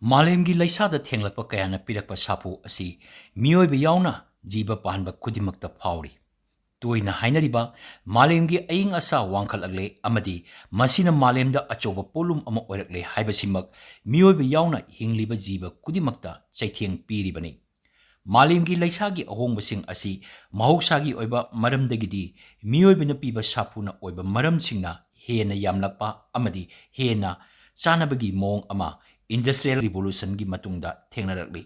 Malemgi laisada thenglakpa kayana pirakpa sapu asi Meeoiba yauna jiba panba kudimakta phauri. Toina hainariba malemgi aying asa wangkhalagle amadi masina malemda achoba polum ama oirakle haibasimak Meeoiba yauna hingliba jiba kudimakta chaitheng piribani. Malemgi laisagi ahongbasing asi mahousagi oiba maramdagidi Meeoibana piba sapuna oiba maramsingna hena yamlakpa amadi hena chanabagi mong ama Industrial Revolution gi matungda thengnarakli.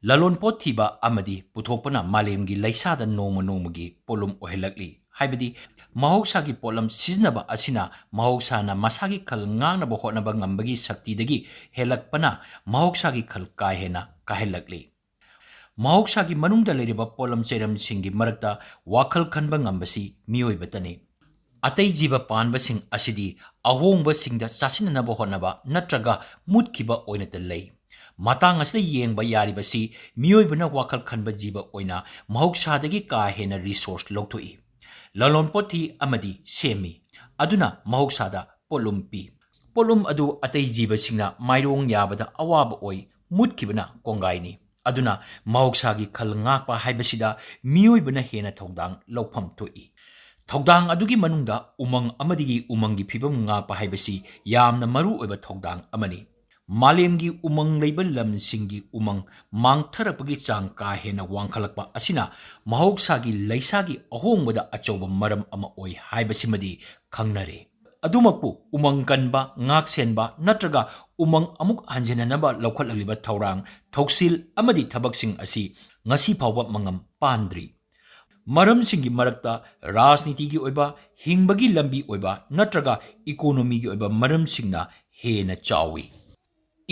Lalon pot thiba amadi puthokpana malemgi laisada nongma polum ohelakli. Haibadi mahousagi polam siznaba asina mahousana masagi khal ngangnaba hotnaba ngambagi saktidagi helakpana mahousagi khal kahena kahelakli. Mahousagi manungda leriba polam cheram singi marakta wakhal khanba ngambasi Meeoibatani. Atai jiba panbasing asidi ahongbasingda sasinanaba hotnaba natraga mutkiba oinata lei. Matang asida yengba yaribasi Meeoibana wakhal khanba jiba oina mahousadagi ka hena resource logthoi. Lalonpoti amadi semi aduna mahousada polum pi. Polum adu atai jiba singna mairong yabada awaba oi mutkibana kongaini. Aduna mahousagi khal ngakpa haibasida Meeoibana hena thongdang lawpham toi. Thogdang adugi manungda umang amadigi umangi phibam ngakpa haibasi yamna maru oiba thogdang amani. Malemgi umang leiba lamsingi umang mangtharapagi chang ka hena wangkhalakpa asina mahousagi laisagi ahongbada achoba maram ama oi haibasimadi khangnare. Adumakpu umang kanba ngaksenba natraga umang amuk hanjenanaba lawkhatlagliba thorang thoksil amadi thabaksing asi ngasi phawba mangam pandri. Maram singi marakta rajniti gi oiba hingbagi lambi oiba natraga economy gi oiba maram singna hena chawi.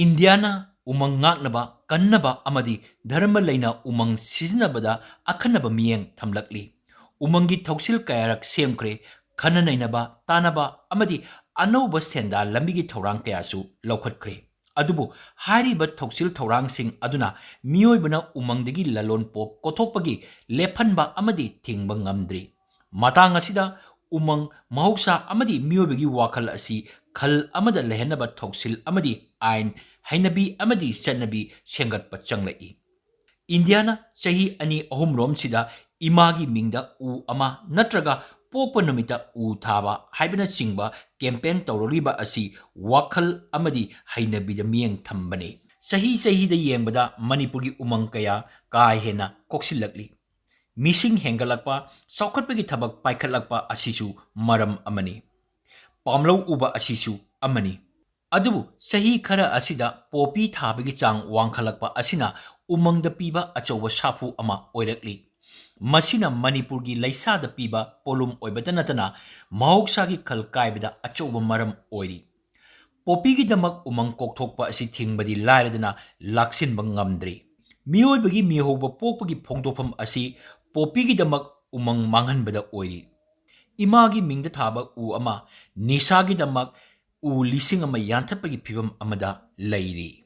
Indiana umang ngaknaba kannaba amadi dharma leina umang siznabada akhanaba miyeng thamlakli. Umangi thoksil kayarak semkre khananainaba tanaba amadi anauba senda lambigi thorang kayasu lawkhatkre. Adubu hariba thoksil thorang sing aduna Meeoibana umangdagi lalon pop kothokpagi lephanba amadi thingba ngamdri. Matang asida umang mahousa amadi Meeoibagi wakhal asi khal amada lehenaba thoksil amadi ain hainabi amadi channabi sengatpa changlai. Indiana chahi ani ahumrom sida imagi mingda u ama natraga popa numita u thaba haibana chingba campaign tawroriba asi wakhal amadi hainabida miyeng thambani. Chahi da yengbada Manipurgi umang kaya ka hena koksilakli. Missing hengalakpa saukhatpagi thabak paikhatlakpa asisu maram amani. Pamlau uba asisu amani. Adubu chahi khara asida popi thabagi chang wangkhalakpa asina umangda piba achoba sapu ama oirakli. Masina Manipurgi laisada piba polum oibata natana mahousagi khal kaibada achoba maram oiri. Popigi damak umang kokthokpa asi thingbadi lairadana laksinba ngamdri. Meeoibagi mihoba pokpagi phongdofam asi popigi damak umang manghanbada oiri. Imagi mingda thaba u ama nisagi damak u lising ama yanthapagi phibam amada lairi.